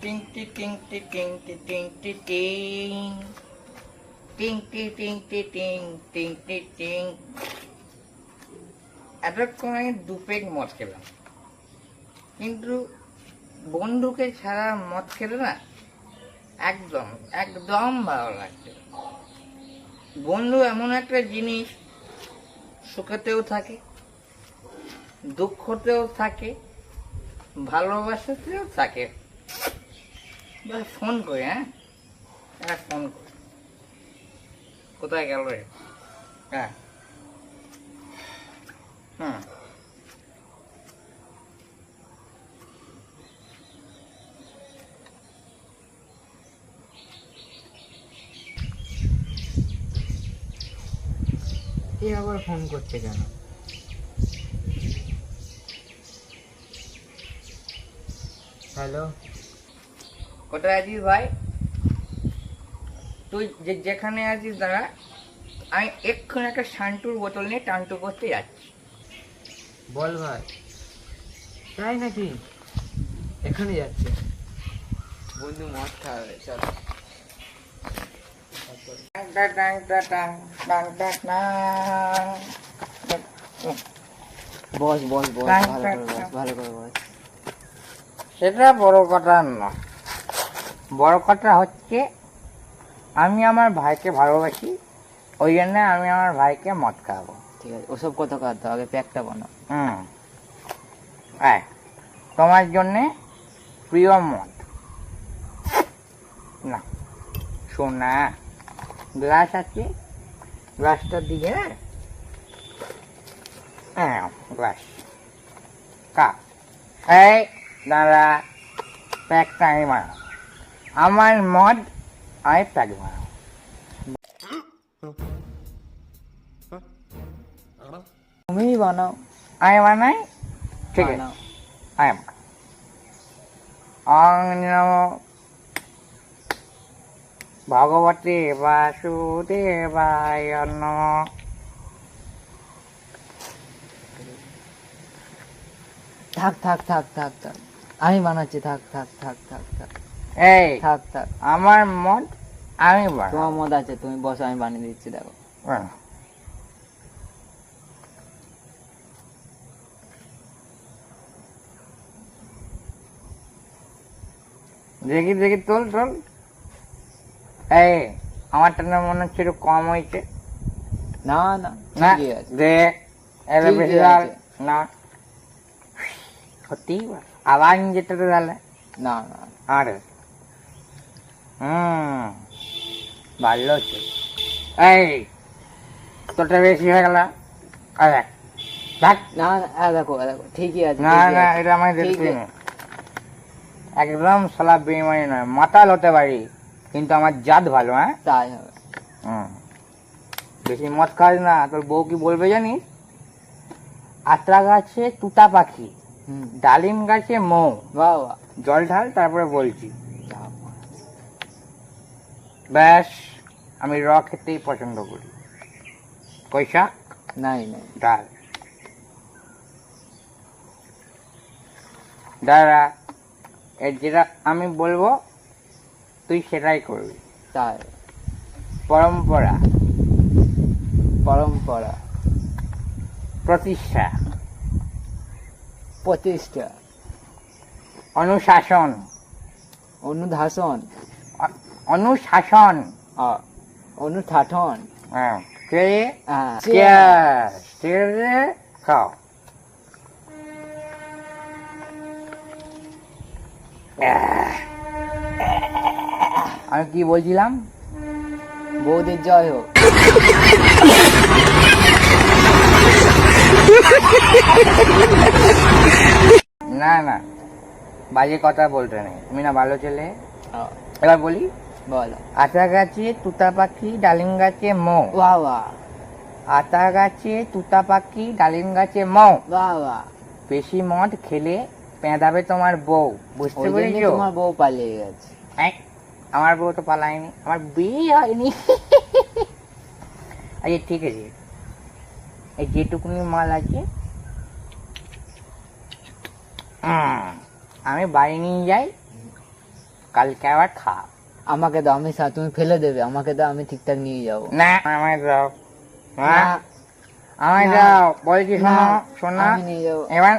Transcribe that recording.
টিং টি টিং টি টিং টি টিং টি টিং টিং টি টিং টি টিং টিং টি টিং। এতক্ষণ আমি দু পেগ মদ খেলাম, কিন্তু বন্ধুকে ছাড়া মদ খেলে না একদম একদম ভালো লাগছে। বন্ধু এমন একটা জিনিস, সুখেতেও থাকে, দুঃখতেও থাকে, ভালোবাসাতেও থাকে। ফোন করি, হ্যাঁ ফোন করি। কোথায় গেল রে? হ্যাঁ হুম এ আবার ফোন করছে কেন? হ্যালো, কোথায় আছিস ভাই? তুই যেখানে আছিস দাঁড়া, আমি এক্ষুনি একটা শান্টুর বোতল নিয়ে টান্টু করতে যাচ্ছি। বল ভাই। তাই নাকি? এখানে যাচ্ছে বন্ধু, মদ খাওয়াবে, চলো। বস বস বস, ভালো করে বস, ভালো করে বস। সেটা বড় কথা নয়, বড় কথা হচ্ছে আমি আমার ভাইকে ভালোবাসি, ওই জন্য আমি আমার ভাইকে মদ খাওয়াবো। ঠিক আছে, ওসব কথা কাঁদতে আগে প্যাকটা বানাও। তোমার জন্যে প্রিয় মদ না, শোনা গ্লাস আছে, গ্লাসটা দিয়ে গ্লাস কাপ। এই দাঁড়া, প্যাকটা আমি বানাও, আমার মদ আমি প্যাক বানাও। তুমি বানাও। আমি বানাই, ঠিক আছে, বানাও। আমি ওং নমো ভগবতে বাসুদেবায় নমঃ। থাক থাক থাক থাক থাক, আমি বানাচ্ছি, থাক থাক থাক থাক থাক এই থাক থাক। আমার মদ আমি বানাবো। তোমার মদ আছে, তুমি বসো, আমি বানিয়ে দিচ্ছি, দেখো। দেখি দেখি, তোল তোল। এই আমারটা না মনে হচ্ছে একটু কম হয়েছে। না না, না ঠিকই আছে। দে, এলে ঠিকই বেশি ডাল আছে। না, সত্যি আবার যেটা তো ডালে না না, আরে ভালো হচ্ছে। এই তোটা বেশি হয়ে গেল। আরে দেখ, না না, দেখো দেখো, ঠিকই আছে, না ঠিকই না, আছে। এটা আমায় ঠিক দেখতে আছে। নেই। একদম সালা বেইমানি নয়, মাতাল হতে পারি কিন্তু আমার জাত ভালো। হ্যাঁ তাই হবে। বেশি মদ খাস না, তোর বউ কি বলবে জানিস? আত্রা গাছে তুতা পাখি, ডালিম গাছে মৌ। বাহ বাহ। জল ঢাল, তারপরে বলছি। যাও। ব্যাস, আমি র খেতেই পছন্দ করি। পয়সা নাই নাই। ডাল দাঁড়া, এর যেটা আমি বলবো তুই সেটাই করবি। তাই। পরম্পরা, পরম্পরা, প্রতিষ্ঠা, প্রতিষ্ঠা, অনুশাসন, অনুধাসন, অনুশাসন, অনুঠাঠন। কে Cheers! ছেড়ে খাও। আমি কি বলছিলাম? বৌদির জয় হোক। না না, বাজে কথা বলতে নেই, তুমি না ভালো ছেলে। হ্যাঁ, এবার বলি, বলো। আতা গাছে তুতা পাখি, ডালিম গাছে মৌ। বাহ বাহ। আতা গাছে তুতা পাখি, ডালিম গাছে মৌ। বাহ বাহ। বেশি মদ খেলে পেঁদাবে তোমার বউ, বুঝতে ওই জন্যই পেরেছো? তোমার বউ পালিয়ে গেছে। আমার বউ তো পালায়নি, আমার বিয়ে হয়নি। আচ্ছা ঠিক আছে, এই যেটুকুনি মাল আছে আমি বাড়ি নিয়ে যাই, কালকে আবার খা। আমাকে দাও, তুমি ফেলে দেবে, আমাকে দাও, আমি ঠিকঠাক নিয়ে যাবো। না আমায় দাও, না, হ্যাঁ আমায় না, দাও বলছি, না, শোনো শোনা, আমি নিয়ে যাবো। এবার